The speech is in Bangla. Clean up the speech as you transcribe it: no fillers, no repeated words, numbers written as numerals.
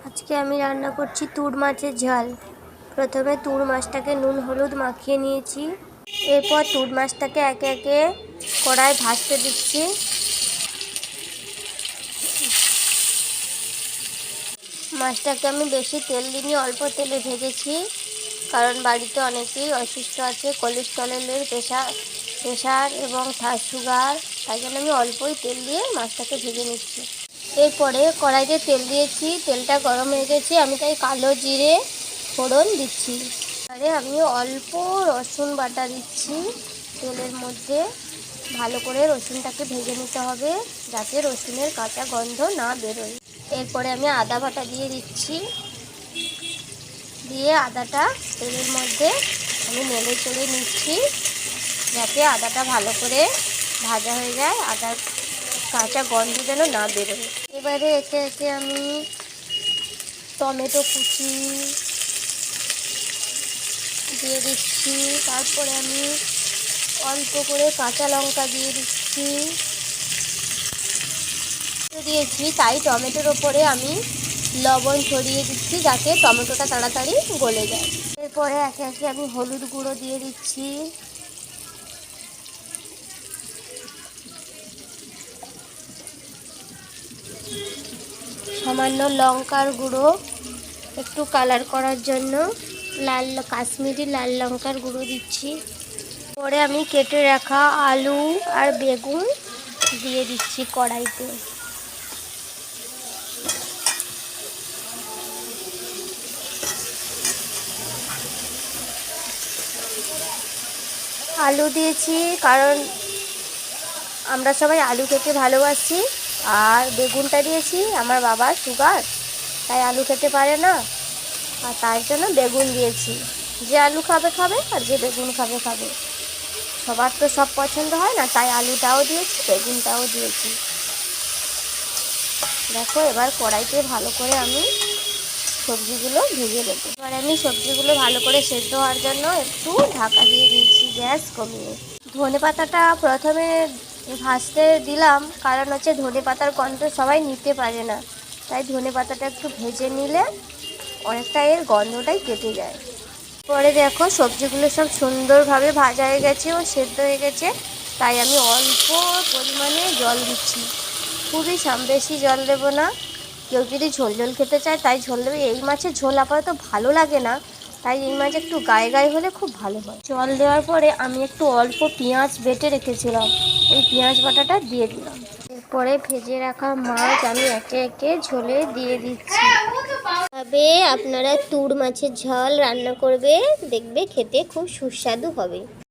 আজকে আমি রান্না করছি তুর মাছের ঝাল। প্রথমে তুর মাছটাকে নুন হলুদ মাখিয়ে নিয়েছি। এরপর তুর মাছটাকে একে একে কড়ায় ভাজতে দিচ্ছি। মাছটাকে আমি বেশি তেল দিইনি, অল্প তেলে ভেজেছি, কারণ বাড়িতে অনেকেই অসুস্থ আছে, কোলেস্টেরলের প্রেশার এবং সুগার, তাই জন্য আমি অল্পই তেল দিয়ে মাছটাকে ভেজে নিচ্ছি। এরপরে কড়াইতে তেল দিয়েছি, তেলটা গরম হয়ে গেছে, আমি তাই কালো জিরে ফোড়ন দিচ্ছি। আরে আমি অল্প রসুন বাটা দিচ্ছি তেলের মধ্যে। ভালো করে রসুনটাকে ভেজে নিতে হবে যাতে রসুনের কাঁচা গন্ধ না বেরোয়। এরপরে আমি আদা বাটা দিয়ে দিচ্ছি, দিয়ে আদাটা তেলের মধ্যে আমি নেড়ে চেড়ে নিচ্ছি যাতে আদাটা ভালো করে ভাজা হয়ে যায়, আদার কাঁচা গন্ধ যেন না বেরোয়। এবারে একে একে আমি টমেটো কুচি দিয়ে দিচ্ছি, তারপরে আমি অল্প করে কাঁচা লঙ্কা দিয়ে দিচ্ছি তাই টমেটোর ওপরে আমি লবণ ছড়িয়ে দিচ্ছি যাতে টমেটোটা তাড়াতাড়ি গলে যায়। এরপরে একে একে আমি হলুদ গুঁড়ো দিয়ে দিচ্ছি, সামান্য লঙ্কার গুঁড়ো একটু কালার করার জন্য, কাশ্মীরি লাল লঙ্কার গুঁড়ো দিচ্ছি। পরে আমি কেটে রাখা আলু আর বেগুন দিয়ে দিচ্ছি কড়াইতে। আলু দিয়েছি কারণ আমরা সবাই আলু খেতে ভালোবাসি, আর বেগুনটা দিয়েছি আমার বাবার সুগার, তাই আলু খেতে পারে না, আর তার জন্য বেগুন দিয়েছি। যে আলু খাবে খাবে, আর যে বেগুন খাবে খাবে, সবার তো সব পছন্দ হয় না, তাই আলুটাও দিয়েছি, বেগুনটাও দিয়েছি। দেখো এবার কড়াইতে ভালো করে আমি সবজিগুলো ভেজে নেব। এবার আমি সবজিগুলো ভালো করে সেদ্ধ হওয়ার জন্য একটু ঢাকা দিয়ে দিচ্ছি গ্যাস কমিয়ে। ধনেপাতাটা প্রথমে ভাজতে দিলাম কারণ হচ্ছে ধনেপাতার গন্ধ সবাই নিতে পারে না, তাই ধনেপাতাটা একটু ভেজে নিলে অনেকটা এর গন্ধটাই কেটে যায়। পরে দেখো সবজিগুলো সব সুন্দরভাবে ভাজা হয়ে গেছে ও সেদ্ধ হয়ে গেছে, তাই আমি অল্প পরিমাণে জল দিচ্ছি, খুবই বেশি জল দেবো না। কেউ যদি ঝোল ঝোল খেতে চায় তাই ঝোল দেবে। এই মাছের ঝোল আপাতত ভালো লাগে না, তাই এই মাছ একটু গায়ে গায়ে হলে খুব ভালো হয়। জল দেওয়ার পরে আমি একটু অল্প পেঁয়াজ বেটে রেখেছিলাম, ওই পেঁয়াজ বাটাটা দিয়ে দিলাম। এরপরে ভেজে রাখা মাছ আমি একে একে ঝোলে দিয়ে দিচ্ছি। তবে আপনারা তুর মাছের ঝাল রান্না করবে, দেখবে খেতে খুব সুস্বাদু হবে।